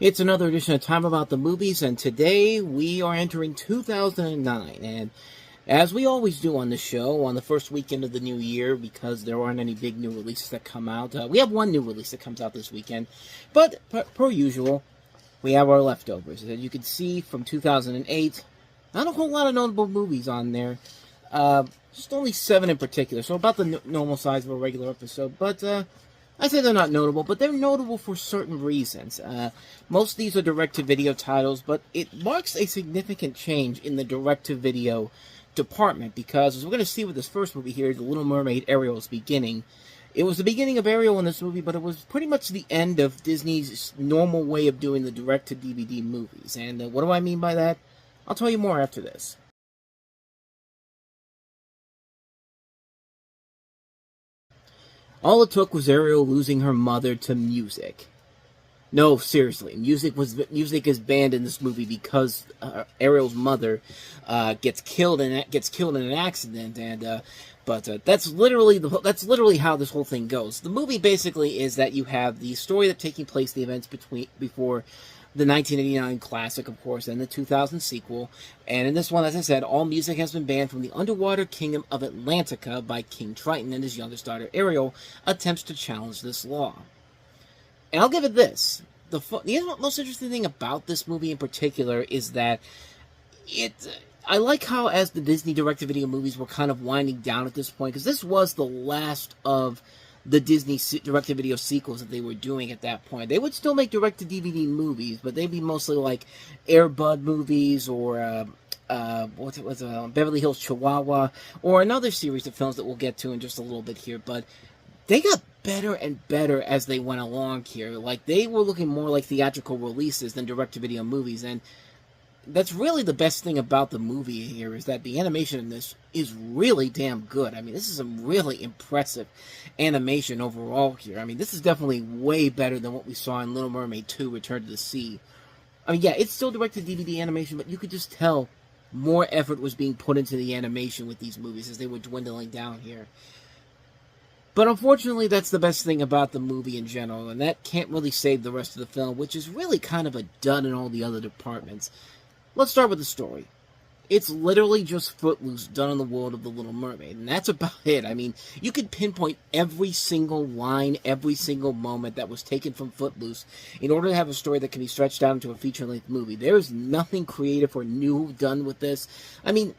It's another edition of Time About the Movies, and today we are entering 2009. And as we always do on the show, on the first weekend of the new year, because there aren't any big new releases that come out, we have one new release that comes out this weekend. But, per usual, we have our leftovers. As you can see, from 2008, not a whole lot of notable movies on there. Just only 7 in particular, so about the normal size of a regular episode. But, I say they're not notable, but they're notable for certain reasons. Most of these are direct-to-video titles, but it marks a significant change in the direct-to-video department, because as we're going to see with this first movie here, The Little Mermaid, Ariel's beginning, it was the beginning of Ariel in this movie, but it was pretty much the end of Disney's normal way of doing the direct-to-DVD movies. And what do I mean by that? I'll tell you more after this. All it took was Ariel losing her mother to music. No, seriously, music is banned in this movie because Ariel's mother gets killed in an accident, and but that's literally how this whole thing goes. The movie basically is that you have the story that's taking place, the events before the 1989 classic, of course, and the 2000 sequel. And in this one, as I said, all music has been banned from the underwater kingdom of Atlantica by King Triton, and his youngest daughter, Ariel, attempts to challenge this law. And I'll give it this. The most interesting thing about this movie in particular is that I like how, as the Disney direct-to-video movies were kind of winding down at this point, because this was the last of the Disney direct-to-video sequels that they were doing at that point. They would still make direct-to-DVD movies, but they'd be mostly like Air Bud movies, or Beverly Hills Chihuahua, or another series of films that we'll get to in just a little bit here. But they got better and better as they went along here. Like, they were looking more like theatrical releases than direct-to-video movies, and that's really the best thing about the movie here, is that the animation in this is really damn good. I mean, this is some really impressive animation overall here. I mean, this is definitely way better than what we saw in Little Mermaid 2, Return to the Sea. I mean, yeah, it's still direct-to-DVD animation, but you could just tell more effort was being put into the animation with these movies as they were dwindling down here. But unfortunately, that's the best thing about the movie in general, and that can't really save the rest of the film, which is really kind of a dud in all the other departments. Let's start with the story. It's literally just Footloose done in the world of The Little Mermaid, and that's about it. I mean, you could pinpoint every single line, every single moment that was taken from Footloose in order to have a story that can be stretched out into a feature-length movie. There is nothing creative or new done with this. I mean,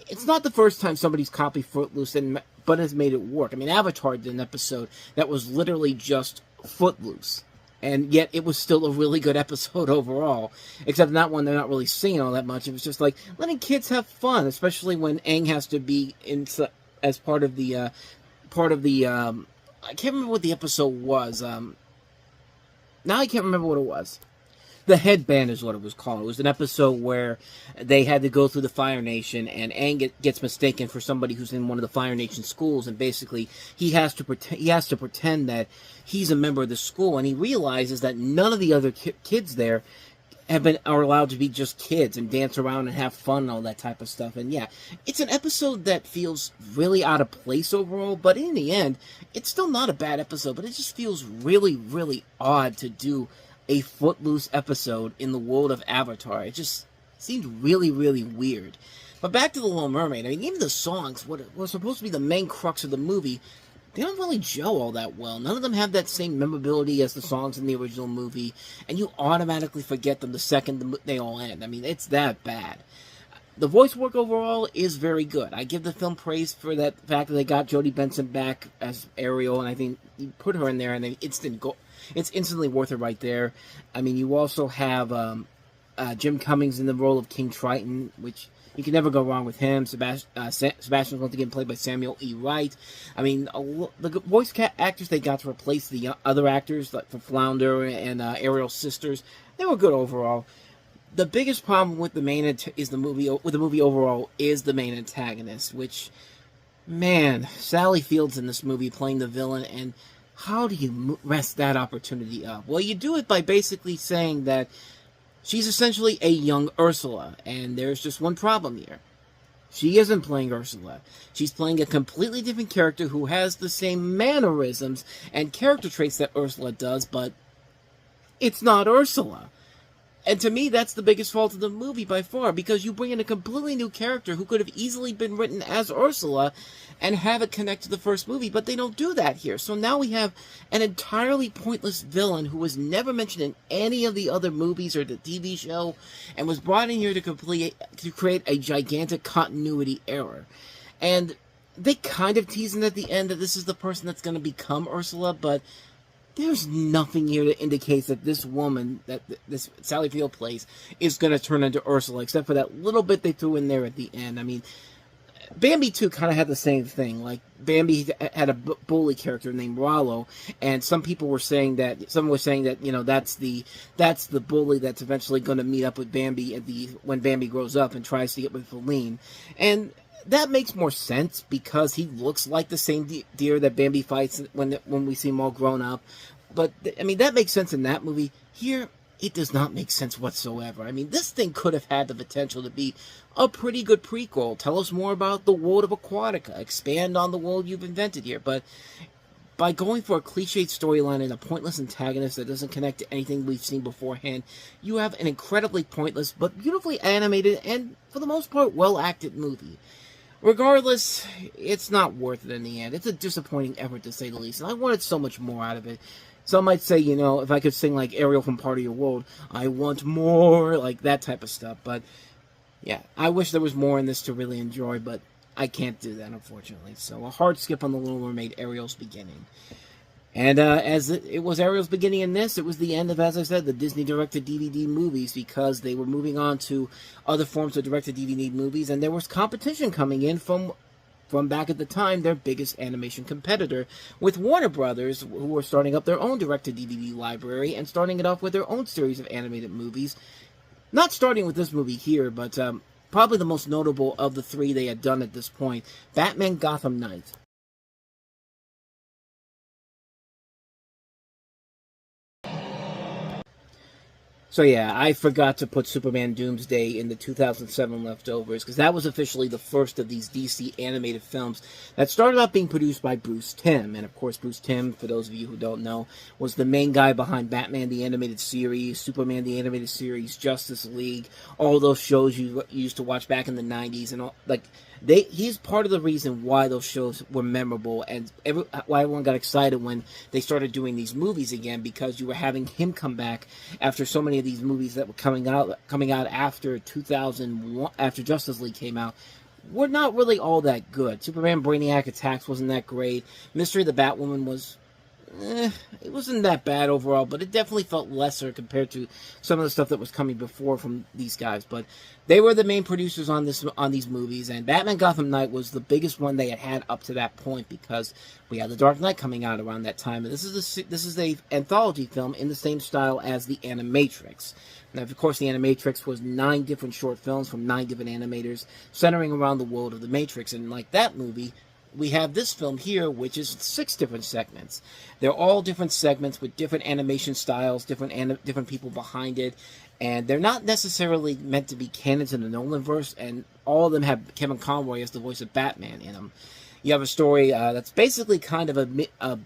it's not the first time somebody's copied Footloose but has made it work. I mean, Avatar did an episode that was literally just Footloose, and yet it was still a really good episode overall. Except in that one, they're not really singing all that much. It was just like letting kids have fun, especially when Aang has to be as part of the I can't remember what the episode was. Now I can't remember what it was. The Headband is what it was called. It was an episode where they had to go through the Fire Nation, and Aang gets mistaken for somebody who's in one of the Fire Nation schools, and basically he has to pretend that he's a member of the school, and he realizes that none of the other kids there are allowed to be just kids and dance around and have fun and all that type of stuff. And yeah, it's an episode that feels really out of place overall, but in the end, it's still not a bad episode, but it just feels really, really odd to do a Footloose episode in the world of Avatar. It just seemed really, really weird. But back to The Little Mermaid. I mean, even the songs, what was supposed to be the main crux of the movie, they don't really gel all that well. None of them have that same memorability as the songs in the original movie, and you automatically forget them the second they all end. I mean, it's that bad. The voice work overall is very good. I give the film praise for that fact that they got Jodie Benson back as Ariel, and I think you put her in there, and it's instantly worth it right there. I mean, you also have Jim Cummings in the role of King Triton, which you can never go wrong with him. Sebastian's once again played by Samuel E. Wright. I mean, the voice actors they got to replace the other actors, like for Flounder and Ariel's sisters, they were good overall. The biggest problem with the movie overall is the main antagonist, which, man, Sally Field's in this movie playing the villain, and how do you mess that opportunity up? Well, you do it by basically saying that she's essentially a young Ursula, and there's just one problem here. She isn't playing Ursula. She's playing a completely different character who has the same mannerisms and character traits that Ursula does, but it's not Ursula. And to me, that's the biggest fault of the movie by far, because you bring in a completely new character who could have easily been written as Ursula and have it connect to the first movie, but they don't do that here. So now we have an entirely pointless villain who was never mentioned in any of the other movies or the TV show, and was brought in here to create a gigantic continuity error. And they kind of tease in at the end that this is the person that's going to become Ursula, but there's nothing here that indicates that this woman, that this Sally Field plays, is going to turn into Ursula, except for that little bit they threw in there at the end. I mean, Bambi 2 kind of had the same thing. Like, Bambi had a bully character named Rollo, and some were saying that, you know, that's the bully that's eventually going to meet up with Bambi when Bambi grows up and tries to get with Feline. And that makes more sense because he looks like the same deer that Bambi fights when we see him all grown up. But, I mean, that makes sense in that movie. Here, it does not make sense whatsoever. I mean, this thing could have had the potential to be a pretty good prequel. Tell us more about the world of Aquatica. Expand on the world you've invented here. But by going for a cliched storyline and a pointless antagonist that doesn't connect to anything we've seen beforehand, you have an incredibly pointless but beautifully animated and, for the most part, well-acted movie. Regardless, it's not worth it in the end. It's a disappointing effort, to say the least, and I wanted so much more out of it. Some might say, you know, if I could sing like Ariel from Part of Your World, I want more, like that type of stuff. But, yeah, I wish there was more in this to really enjoy, but I can't do that, unfortunately. So, a hard skip on The Little Mermaid, Ariel's beginning. And as it was Ariel's beginning in this, it was the end of, as I said, the Disney direct-to-DVD movies, because they were moving on to other forms of direct-to-DVD movies, and there was competition coming in from back at the time, their biggest animation competitor, with Warner Brothers, who were starting up their own direct-to-DVD library and starting it off with their own series of animated movies. Not starting with this movie here, but probably the most notable of the three they had done at this point, Batman Gotham Knight. So yeah, I forgot to put Superman Doomsday in the 2007 leftovers, because that was officially the first of these DC animated films that started out being produced by Bruce Timm. And of course, Bruce Timm, for those of you who don't know, was the main guy behind Batman the Animated Series, Superman the Animated Series, Justice League, all those shows you used to watch back in the 90s, and all, like, he's part of the reason why those shows were memorable, and why everyone got excited when they started doing these movies again, because you were having him come back after so many of these movies that were coming out after 2001, after Justice League came out, were not really all that good. Superman Brainiac Attacks wasn't that great. Mystery of the Batwoman was, it wasn't that bad overall, but it definitely felt lesser compared to some of the stuff that was coming before from these guys. But they were the main producers on these movies, and Batman Gotham Knight was the biggest one they had had up to that point, because we had The Dark Knight coming out around that time, and this is a anthology film in the same style as The Animatrix. Now, of course, The Animatrix was 9 different short films from 9 different animators centering around the world of the Matrix, and like that movie, we have this film here, which is 6 different segments. They're all different segments with different animation styles, different people behind it, and they're not necessarily meant to be canon to the Nolanverse, and all of them have Kevin Conroy as the voice of Batman in them. You have a story that's basically kind of a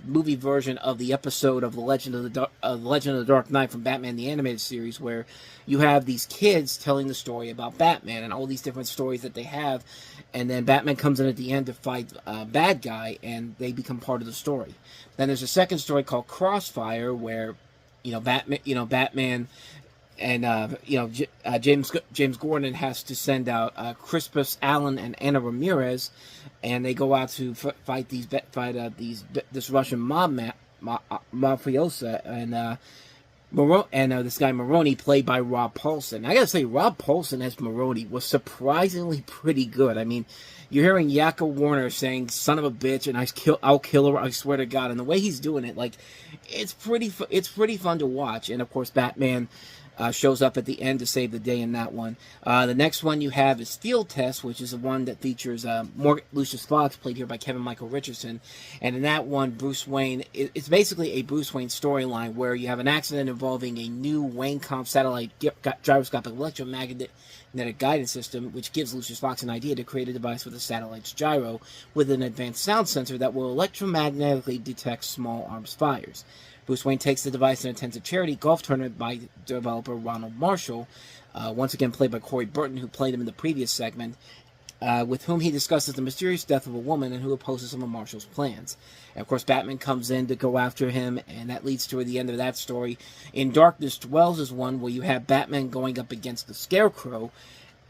movie version of the episode of The Legend of the Dark Knight from Batman the Animated Series, where you have these kids telling the story about Batman and all these different stories that they have, and then Batman comes in at the end to fight a bad guy, and they become part of the story. Then there's a second story called Crossfire, where Batman and James Gordon has to send out Crispus Allen and Anna Ramirez, and they go out to fight this Russian mafiosa, and this guy Maroni, played by Rob Paulsen. I gotta say, Rob Paulsen as Maroni was surprisingly pretty good. I mean, you're hearing Yakko Warner saying "son of a bitch" and I'll kill her, I swear to God, and the way he's doing it, like, it's pretty fun to watch. And of course, Batman shows up at the end to save the day in that one. The next one you have is Field Test, which is the one that features Lucius Fox, played here by Kevin Michael Richardson. And in that one, Bruce Wayne, it's basically a Bruce Wayne storyline where you have an accident involving a new Wayne-Comp satellite gyroscopic electromagnetic guidance system, which gives Lucius Fox an idea to create a device with a satellite's gyro with an advanced sound sensor that will electromagnetically detect small arms fires. Bruce Wayne takes the device and attends a charity golf tournament by developer Ronald Marshall, once again played by Corey Burton, who played him in the previous segment, with whom he discusses the mysterious death of a woman and who opposes some of Marshall's plans. And of course, Batman comes in to go after him, and that leads to the end of that story. In Darkness Dwells is one where you have Batman going up against the Scarecrow,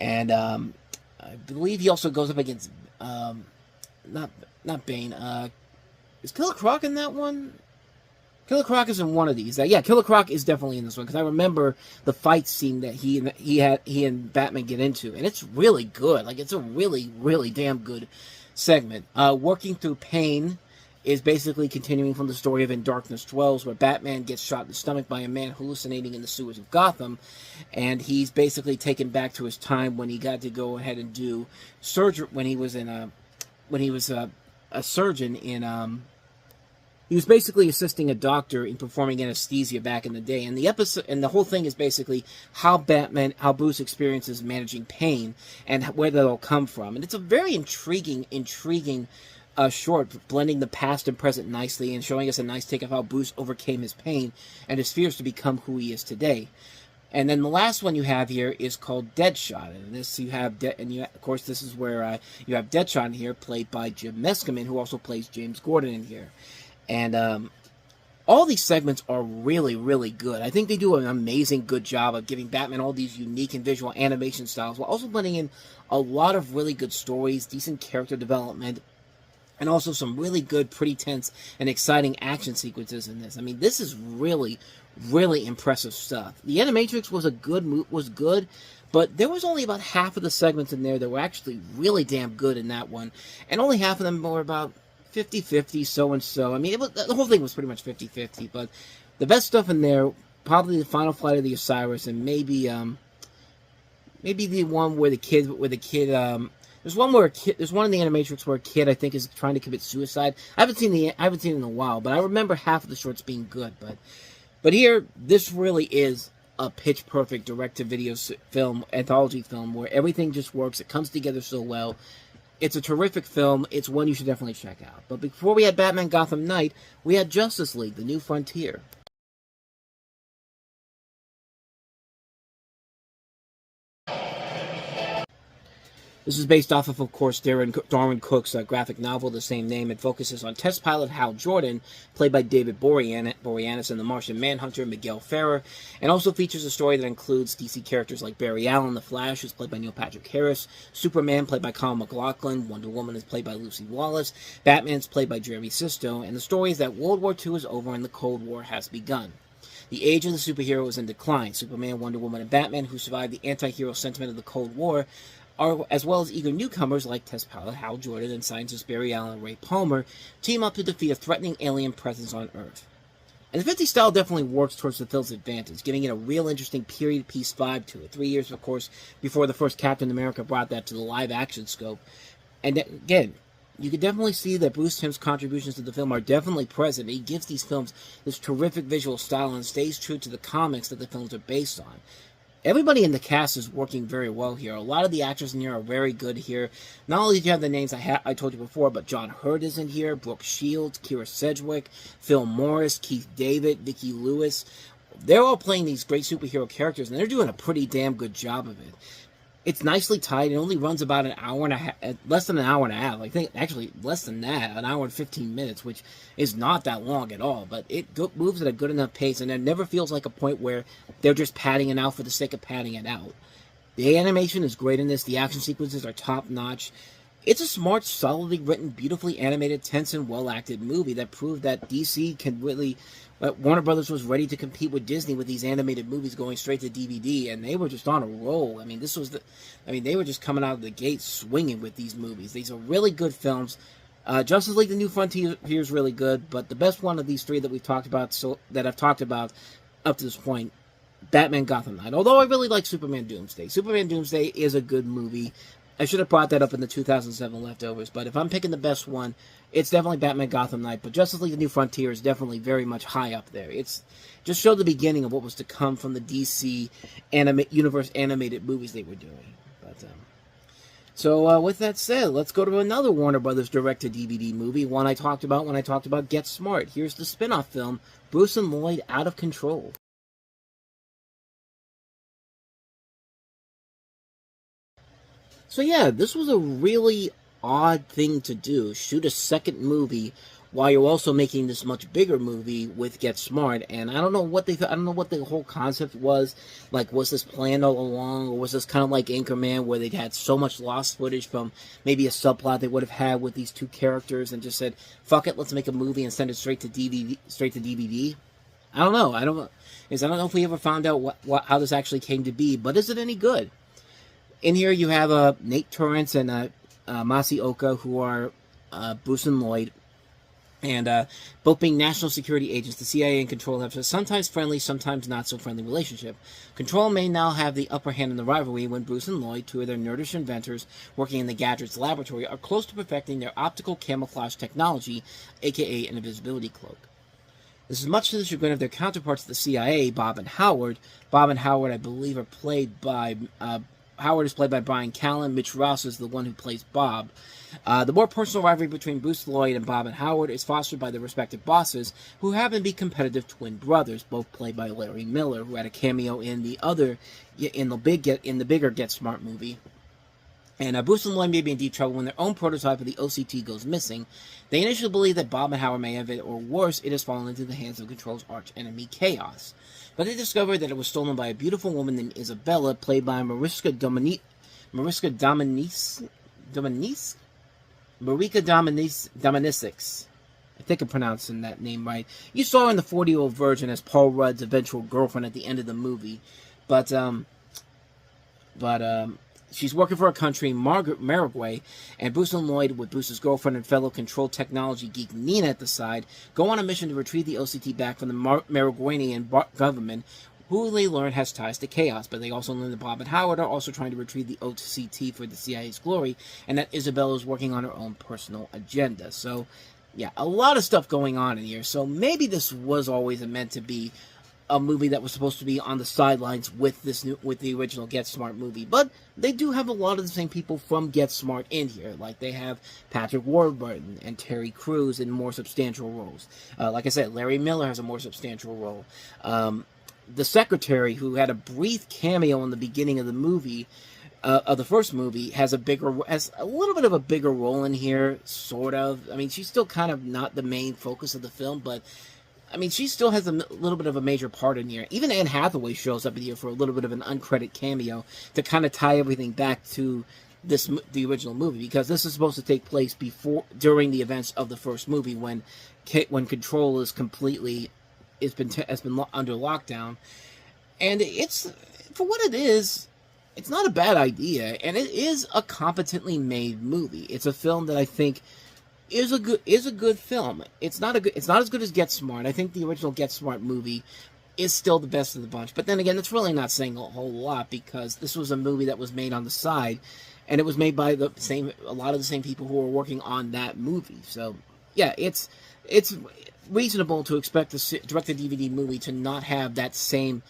and I believe he also goes up against not Bane. Is Killer Croc in that one? Killer Croc is in one of these. Yeah, Killer Croc is definitely in this one, because I remember the fight scene that he and Batman get into, and it's really good. Like, it's a really, really damn good segment. Working Through Pain is basically continuing from the story of In Darkness Dwells, where Batman gets shot in the stomach by a man hallucinating in the sewers of Gotham, and he's basically taken back to his time when he got to go ahead and do surgery when he was a surgeon in he was basically assisting a doctor in performing anesthesia back in the day. And the episode and the whole thing is basically how Bruce experiences managing pain and where that'll come from. And it's a very intriguing short, blending the past and present nicely and showing us a nice take of how Bruce overcame his pain and his fears to become who he is today. And then the last one you have here is called Deadshot, and this you have, of course, this is where you have Deadshot in here, played by Jim Meskimen, who also plays James Gordon in here. And all these segments are really, really good. I think they do an amazing good job of giving Batman all these unique and visual animation styles, while also blending in a lot of really good stories, decent character development, and also some really good, pretty tense, and exciting action sequences in this. I mean, this is really, really impressive stuff. The Animatrix was good, but there was only about half of the segments in there that were actually really damn good in that one, and only half of them were about 50-50, so-and-so. I mean, the whole thing was pretty much 50-50, but the best stuff in there, probably the Final Flight of the Osiris, and maybe the one where the kid, there's one in the Animatrix where a kid, I think, is trying to commit suicide. I haven't seen it in a while, but I remember half of the shorts being good. But here, this really is a pitch-perfect direct-to-video film, anthology film, where everything just works. It comes together so well. It's a terrific film. It's one you should definitely check out. But before we had Batman Gotham Knight, we had Justice League, The New Frontier. This is based off of course, Darwin Cook's graphic novel, the same name. It focuses on test pilot Hal Jordan, played by David Boreanaz, and the Martian Manhunter, Miguel Ferrer, and also features a story that includes DC characters like Barry Allen, The Flash, who's played by Neil Patrick Harris, Superman, played by Kyle MacLachlan, Wonder Woman is played by Lucy Wallace, Batman's played by Jeremy Sisto, and the story is that World War II is over and the Cold War has begun. The age of the superhero is in decline. Superman, Wonder Woman, and Batman, who survived the anti-hero sentiment of the Cold War, as well as eager newcomers like test pilot Hal Jordan and scientists Barry Allen and Ray Palmer, team up to defeat a threatening alien presence on Earth. And the 50s style definitely works towards the film's advantage, giving it a real interesting period piece vibe to it. 3 years, of course, before the first Captain America brought that to the live-action scope. And again, you can definitely see that Bruce Timm's contributions to the film are definitely present. He gives these films this terrific visual style and stays true to the comics that the films are based on. Everybody in the cast is working very well here. A lot of the actors in here are very good here. Not only do you have the names I told you before, but John Hurt is in here, Brooke Shields, Kira Sedgwick, Phil Morris, Keith David, Vicki Lewis. They're all playing these great superhero characters, and they're doing a pretty damn good job of it. It's nicely tight. It only runs about an hour and a half, less than an hour and a half. I think actually less than that, an hour and 15 minutes, which is not that long at all. But it moves at a good enough pace, and it never feels like a point where they're just padding it out for the sake of padding it out. The animation is great in this. The action sequences are top notch. It's a smart, solidly written, beautifully animated, tense, and well-acted movie that proved that DC can really... Warner Brothers was ready to compete with Disney with these animated movies going straight to DVD, and they were just on a roll. I mean, they were just coming out of the gate swinging with these movies. These are really good films. Justice League: The New Frontier is really good, but the best one of these three that we've talked about, that I've talked about up to this point, Batman Gotham Knight. Although I really like Superman Doomsday. Superman Doomsday is a good movie. I should have brought that up in the 2007 leftovers, but if I'm picking the best one, it's definitely Batman Gotham Knight. But Justice League: The New Frontier is definitely very much high up there. It's just showed the beginning of what was to come from the DC universe animated movies they were doing. But So with that said, let's go to another Warner Brothers direct-to-DVD movie, one I talked about when I talked about Get Smart. Here's the spin-off film, Bruce and Lloyd Out of Control. So yeah, this was a really odd thing to do. Shoot a second movie while you're also making this much bigger movie with Get Smart. And I don't know what I don't know what the whole concept was. Like, was this planned all along, or was this kind of like Anchorman, where they'd had so much lost footage from maybe a subplot they would have had with these two characters, and just said, "Fuck it, let's make a movie and send it straight to DVD." Straight to DVD. I don't know. I don't know if we ever found out how this actually came to be. But is it any good? In here, you have Nate Torrance and Masioka, who are Bruce and Lloyd, and both being national security agents. The CIA and Control have a sometimes friendly, sometimes not so friendly relationship. Control may now have the upper hand in the rivalry when Bruce and Lloyd, two of their nerdish inventors working in the Gadget's laboratory, are close to perfecting their optical camouflage technology, aka an invisibility cloak. This is much to the chagrin of their counterparts at the CIA, Bob and Howard. Bob and Howard, I believe, are played by Howard is played by Brian Callen. Mitch Ross is the one who plays Bob. The more personal rivalry between Bruce Lloyd and Bob and Howard is fostered by their respective bosses, who happen to be competitive twin brothers, both played by Larry Miller, who had a cameo in the bigger Get Smart movie. And Bruce and Lloyd may be in deep trouble when their own prototype of the OCT goes missing. They initially believe that Bob and Howard may have it, or worse, it has fallen into the hands of Control's arch enemy, Chaos. But they discovered that it was stolen by a beautiful woman named Isabella, played by Marika Dominicics. I think I'm pronouncing that name right. You saw her in the 40-Year-Old Virgin as Paul Rudd's eventual girlfriend at the end of the movie. But she's working for a country, Maragway, and Bruce and Lloyd, with Bruce's girlfriend and fellow Control technology geek Nina at the side, go on a mission to retrieve the OCT back from the Maragwanian government, who they learn has ties to Chaos. But they also learn that Bob and Howard are also trying to retrieve the OCT for the CIA's glory, and that Isabella is working on her own personal agenda. So, yeah, a lot of stuff going on in here. So maybe this was always meant to be a movie that was supposed to be on the sidelines with the original Get Smart movie, but they do have a lot of the same people from Get Smart in here. Like, they have Patrick Warburton and Terry Crews in more substantial roles. Like I said, Larry Miller has a more substantial role. The secretary, who had a brief cameo in the beginning of the movie, of the first movie, has a little bit of a bigger role in here, sort of. I mean, she's still kind of not the main focus of the film, but I mean, she still has a little bit of a major part in here. Even Anne Hathaway shows up in here for a little bit of an uncredited cameo to kind of tie everything back to the original movie, because this is supposed to take place during the events of the first movie, when Control has been under lockdown, and it's, for what it is, it's not a bad idea, and it is a competently made movie. It's a film that I think is a good film. It's not as good as Get Smart. I think the original Get Smart movie is still the best of the bunch. But then again, that's really not saying a whole lot, because this was a movie that was made on the side, and it was made by a lot of the same people who were working on that movie. So yeah, it's reasonable to expect a direct-to-DVD movie to not have that same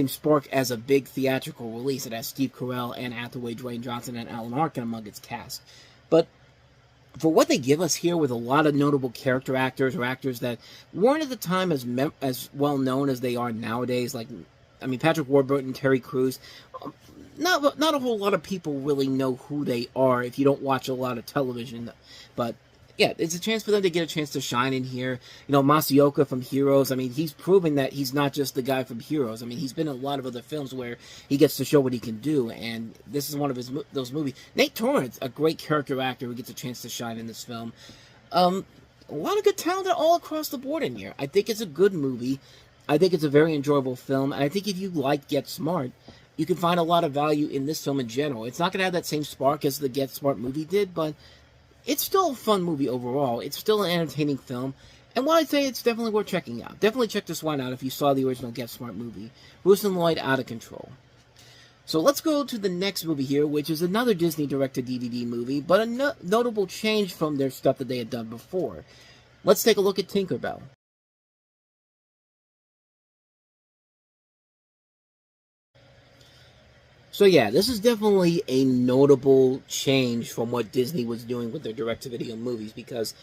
spark as a big theatrical release. It has Steve Carell, Anne Hathaway, Dwayne Johnson, and Alan Arkin among its cast. But for what they give us here, with a lot of notable character actors, or actors that weren't at the time as well known as they are nowadays, like, I mean, Patrick Warburton, Terry Crews, not a whole lot of people really know who they are if you don't watch a lot of television. But yeah, it's a chance for them to get a chance to shine in here. You know, Masioka from Heroes, I mean, he's proven that he's not just the guy from Heroes. I mean, he's been in a lot of other films where he gets to show what he can do, and this is one of those movies. Nate Torrance, a great character actor who gets a chance to shine in this film. A lot of good talent all across the board in here. I think it's a good movie. I think it's a very enjoyable film, and I think if you like Get Smart, you can find a lot of value in this film in general. It's not going to have that same spark as the Get Smart movie did, but it's still a fun movie overall. It's still an entertaining film, and while I say it's definitely worth checking out, definitely check this one out if you saw the original Get Smart movie, Bruce and Lloyd Out of Control. So let's go to the next movie here, which is another Disney direct-to-DVD movie, but a notable change from their stuff that they had done before. Let's take a look at Tinkerbell. So yeah, this is definitely a notable change from what Disney was doing with their direct-to-video movies, because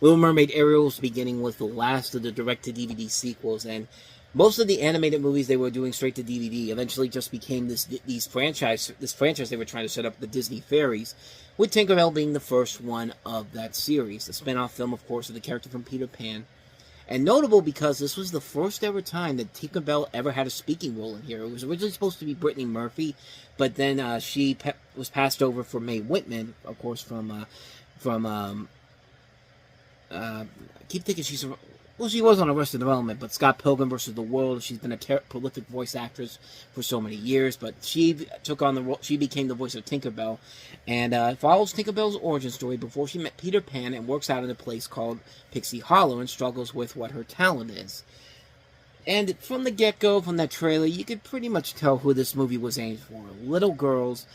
Little Mermaid Ariel was beginning with the last of the direct-to-DVD sequels, and most of the animated movies they were doing straight to DVD eventually just became this franchise they were trying to set up, the Disney Fairies, with Tinkerbell being the first one of that series. The spin-off film, of course, of the character from Peter Pan. And notable because this was the first ever time that Tinkerbell ever had a speaking role in here. It was originally supposed to be Brittany Murphy, but then she was passed over for Mae Whitman, of course, I keep thinking she was on Arrested Development, but Scott Pilgrim versus the World. She's been a prolific voice actress for so many years, but she took on the role. She became the voice of Tinkerbell, and follows Tinkerbell's origin story before she met Peter Pan and works out in a place called Pixie Hollow and struggles with what her talent is. And from the get-go, from that trailer, you could pretty much tell who this movie was aimed for. Little girls.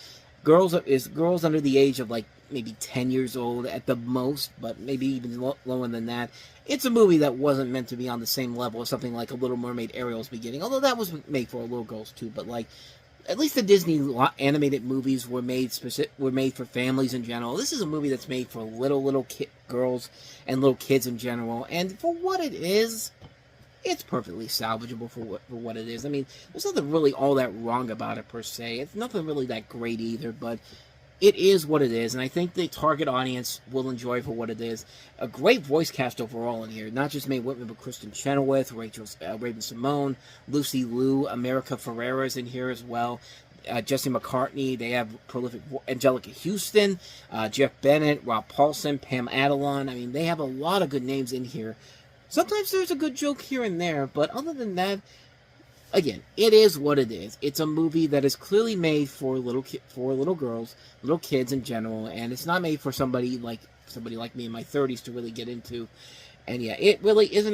Girls under the age of like maybe 10 years old at the most, but maybe even lower than that. It's a movie that wasn't meant to be on the same level as something like A Little Mermaid Ariel's beginning, although that was made for little girls too. But like, at least the Disney animated movies were made for families in general. This is a movie that's made for little girls and little kids in general, and for what it is, it's perfectly salvageable for what it is. I mean, there's nothing really all that wrong about it, per se. It's nothing really that great either, but it is what it is, and I think the target audience will enjoy for what it is. A great voice cast overall in here. Not just Mae Whitman, but Kristen Chenoweth, Raven-Symoné, Lucy Liu, America Ferrera is in here as well. Jesse McCartney. They have prolific Angelica Houston, Jeff Bennett, Rob Paulsen, Pam Adlon. I mean, they have a lot of good names in here. Sometimes there's a good joke here and there, but other than that, again, it is what it is. It's a movie that is clearly made for little girls, little kids in general, and it's not made for somebody like me in my 30s to really get into. And yeah, it really isn't.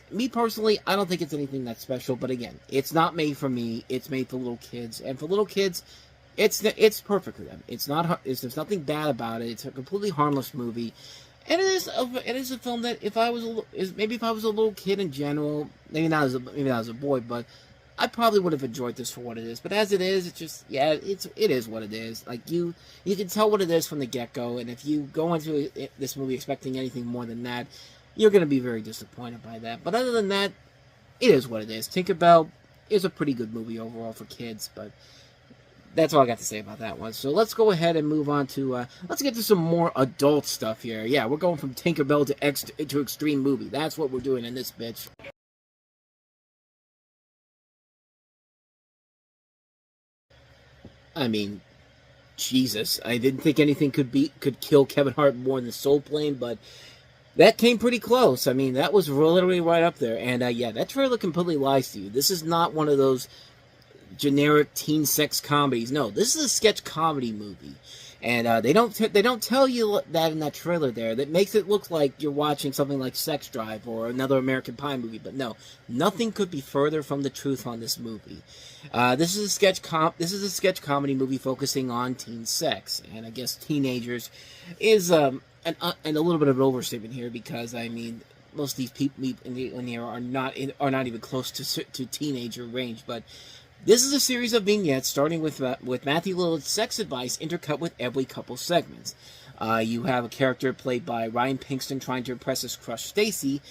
Me personally, I don't think it's anything that special. But again, it's not made for me. It's made for little kids, and for little kids, it's perfect for them. There's nothing bad about it. It's a completely harmless movie. And it is a film that if I was a little kid in general, maybe not as a boy, but I probably would have enjoyed this for what it is. But as it is, it's just, yeah, it is what it is. Like, you can tell what it is from the get-go, and if you go into this movie expecting anything more than that, you're going to be very disappointed by that. But other than that, it is what it is. Tinkerbell is a pretty good movie overall for kids, but that's all I got to say about that one. So let's go ahead and move on to, let's get to some more adult stuff here. Yeah, we're going from Tinkerbell to Extreme Movie. That's what we're doing in this bitch. I mean, Jesus, I didn't think anything could kill Kevin Hart more than Soul Plane, but that came pretty close. I mean, that was literally right up there. And yeah, that trailer completely lies to you. This is not one of those generic teen sex comedies. No, this is a sketch comedy movie, and they don't tell you that in that trailer there. That makes it look like you're watching something like Sex Drive or another American Pie movie. But no, nothing could be further from the truth on this movie. This is a sketch comedy movie focusing on teen sex, and I guess teenagers is and a little bit of an overstatement here, because I mean, most of these people in here are not even close to teenager range, but this is a series of vignettes starting with Matthew Lillard's sex advice intercut with every couple segments. You have a character played by Ryan Pinkston trying to impress his crush Stacy.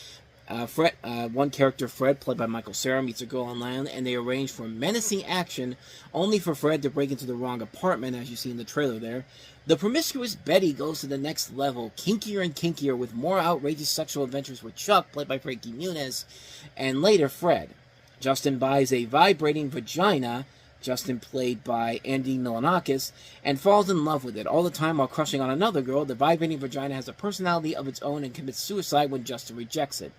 One character, Fred, played by Michael Cera, meets a girl online, and they arrange for menacing action, only for Fred to break into the wrong apartment, as you see in the trailer there. The promiscuous Betty goes to the next level, kinkier and kinkier, with more outrageous sexual adventures with Chuck, played by Frankie Muniz, and later Fred. Justin buys a vibrating vagina, Justin played by Andy Milonakis, and falls in love with it, all the time while crushing on another girl. The vibrating vagina has a personality of its own and commits suicide when Justin rejects it.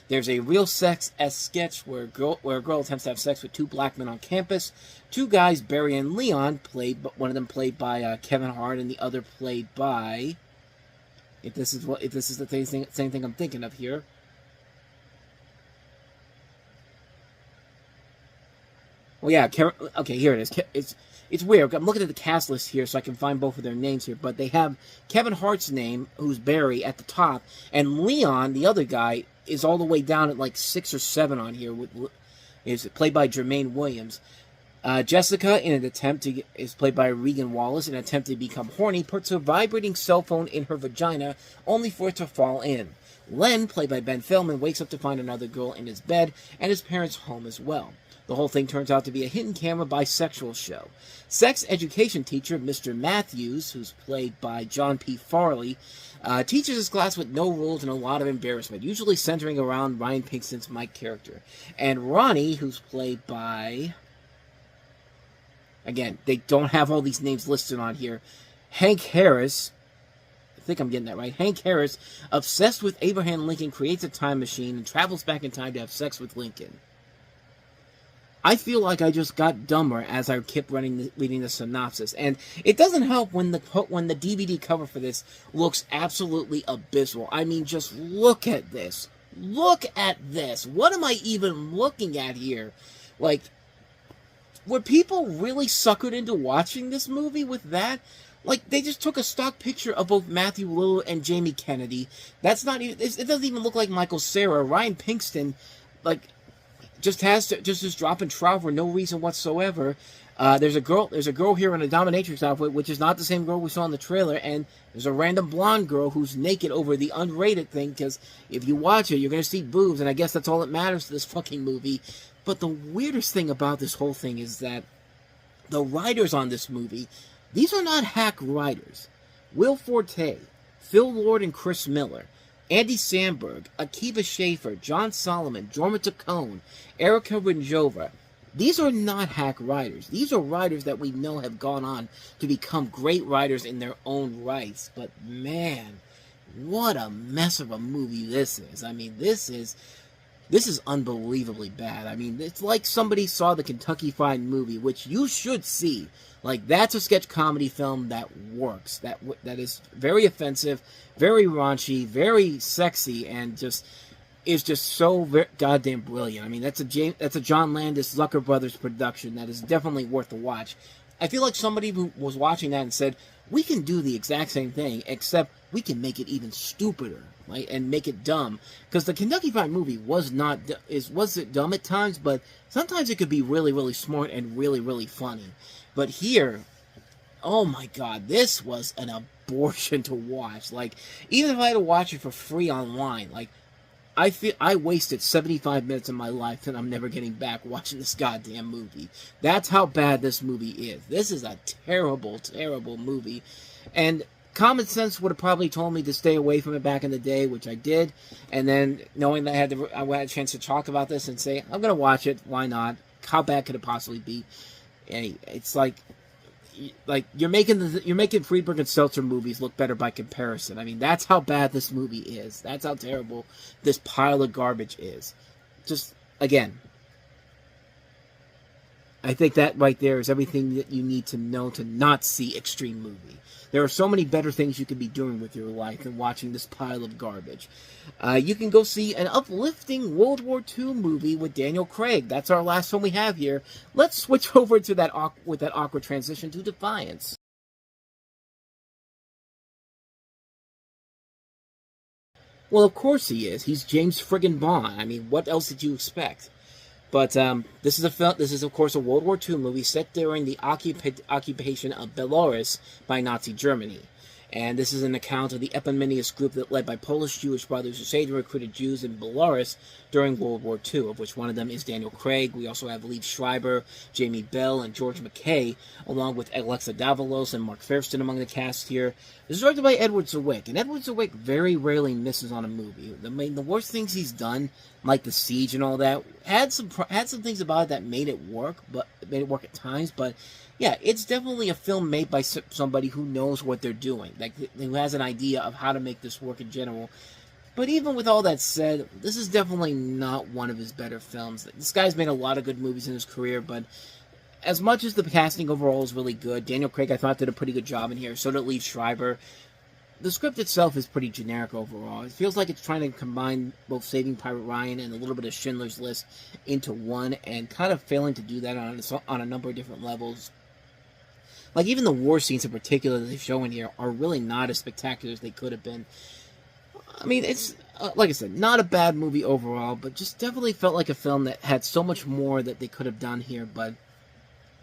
There's a real sex-esque sketch where a girl attempts to have sex with two black men on campus. Two guys, Barry and Leon, one of them played by Kevin Hart, and the other played by, if this is the same thing I'm thinking of here, well, yeah, okay, here it is. It's weird. I'm looking at the cast list here so I can find both of their names here, but they have Kevin Hart's name, who's Barry, at the top, and Leon, the other guy, is all the way down at like 6 or 7 on here. Is played by Jermaine Williams. Jessica, is played by Regan Wallace. In an attempt to become horny, puts a vibrating cell phone in her vagina, only for it to fall in. Len, played by Ben Feldman, wakes up to find another girl in his bed and his parents home as well. The whole thing turns out to be a hidden camera bisexual show. Sex education teacher Mr. Matthews, who's played by John P. Farley, teaches his class with no rules and a lot of embarrassment, usually centering around Ryan Pinkston's Mike character. And Ronnie, who's played by... Again, they don't have all these names listed on here. Hank Harris, I think I'm getting that right. Hank Harris, obsessed with Abraham Lincoln, creates a time machine and travels back in time to have sex with Lincoln. I feel like I just got dumber as I kept reading the synopsis, and it doesn't help when the DVD cover for this looks absolutely abysmal. I mean, just look at this. Look at this. What am I even looking at here? Like, were people really suckered into watching this movie with that? Like, they just took a stock picture of both Matthew Lillard and Jamie Kennedy. That's not even... It doesn't even look like Michael Cera. Ryan Pinkston, like, just is dropping trout for no reason whatsoever. There's a girl here in a dominatrix outfit, which is not the same girl we saw in the trailer, and there's a random blonde girl who's naked over the unrated thing, because if you watch it, you're going to see boobs, and I guess that's all that matters to this fucking movie. But the weirdest thing about this whole thing is that the writers on this movie, these are not hack writers. Will Forte, Phil Lord and Chris Miller, Andy Samberg, Akiva Schaffer, John Solomon, Jorma Taccone, Erica Rinjova. These are not hack writers. These are writers that we know have gone on to become great writers in their own rights. But man, what a mess of a movie this is. I mean, this is unbelievably bad. I mean, it's like somebody saw the Kentucky Fried Movie, which you should see. Like, that's a sketch comedy film that works. That is very offensive, very raunchy, very sexy, and is just so goddamn brilliant. I mean, that's a John Landis Zucker Brothers production that is definitely worth a watch. I feel like somebody who was watching that and said, we can do the exact same thing, except we can make it even stupider, right? And make it dumb. Because the Kentucky Fried Movie was it dumb at times, but sometimes it could be really, really smart and really, really funny. But here, oh my god, this was an abortion to watch. Like, even if I had to watch it for free online, like, I feel I wasted 75 minutes of my life and I'm never getting back watching this goddamn movie. That's how bad this movie is. This is a terrible, terrible movie. And common sense would have probably told me to stay away from it back in the day, which I did. And then, knowing that I had a chance to talk about this and say, I'm going to watch it, why not? How bad could it possibly be? And it's like you're making Friedberg and Seltzer movies look better by comparison. I mean, that's how bad this movie is. That's how terrible this pile of garbage is. Just, again, I think that right there is everything that you need to know to not see Extreme Movie. There are so many better things you could be doing with your life than watching this pile of garbage. You can go see an uplifting World War II movie with Daniel Craig. That's our last one we have here. Let's switch over to that awkward transition to Defiance. Well, of course he is. He's James friggin' Bond. I mean, what else did you expect? But this is of course a World War II movie set during the occupation of Belarus by Nazi Germany. And this is an account of the Eponymous group that led by Polish Jewish brothers who saved and recruited Jews in Belarus during World War II, of which one of them is Daniel Craig. We also have Liev Schreiber, Jamie Bell, and George McKay, along with Alexa Davalos and Mark Fairston among the cast here. This is directed by Edward Zwick, and Edward Zwick very rarely misses on a movie. I mean, the worst things he's done, like The Siege and all that, had some things about it that made it work at times, but yeah, it's definitely a film made by somebody who knows what they're doing, like who has an idea of how to make this work in general. But even with all that said, this is definitely not one of his better films. This guy's made a lot of good movies in his career, but as much as the casting overall is really good, Daniel Craig I thought did a pretty good job in here, so did Liev Schreiber. The script itself is pretty generic overall. It feels like it's trying to combine both Saving Private Ryan and a little bit of Schindler's List into one, and kind of failing to do that on a number of different levels. Like, even the war scenes in particular that they show in here are really not as spectacular as they could have been. I mean, it's, like I said, not a bad movie overall, but just definitely felt like a film that had so much more that they could have done here, but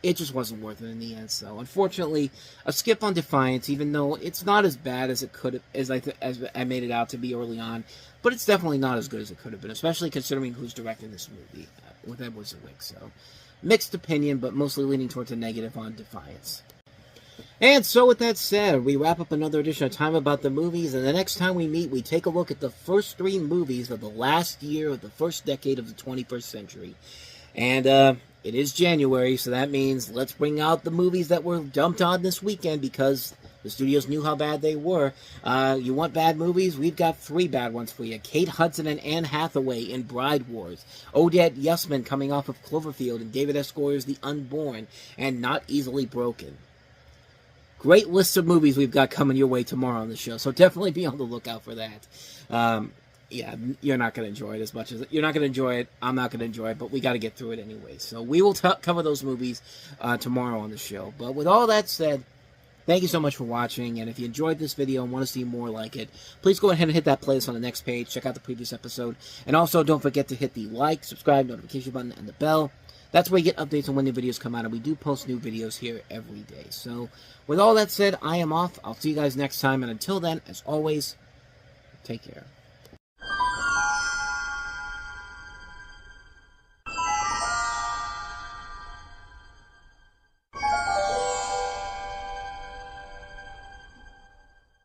it just wasn't worth it in the end. So unfortunately, a skip on Defiance, even though it's not as bad as it could have, as I made it out to be early on, but it's definitely not as good as it could have been, especially considering who's directing this movie with Edward Zwick. So mixed opinion, but mostly leaning towards a negative on Defiance. And so with that said, we wrap up another edition of Time About the Movies, and the next time we meet, we take a look at the first 3 movies of the last year of the first decade of the 21st century. And it is January, so that means let's bring out the movies that were dumped on this weekend because the studios knew how bad they were. You want bad movies? We've got 3 bad ones for you. Kate Hudson and Anne Hathaway in Bride Wars. Odette Yusman coming off of Cloverfield, and David S. Goyer's The Unborn, and Not Easily Broken. Great list of movies we've got coming your way tomorrow on the show, so definitely be on the lookout for that. Yeah, you're not going to enjoy it as much as... You're not going to enjoy it, I'm not going to enjoy it, but we got to get through it anyway. So we will cover those movies tomorrow on the show. But with all that said, thank you so much for watching, and if you enjoyed this video and want to see more like it, please go ahead and hit that playlist on the next page, check out the previous episode, and also don't forget to hit the like, subscribe, notification button, and the bell. That's where you get updates on when new videos come out, and we do post new videos here every day. So, with all that said, I am off. I'll see you guys next time, and until then, as always, take care.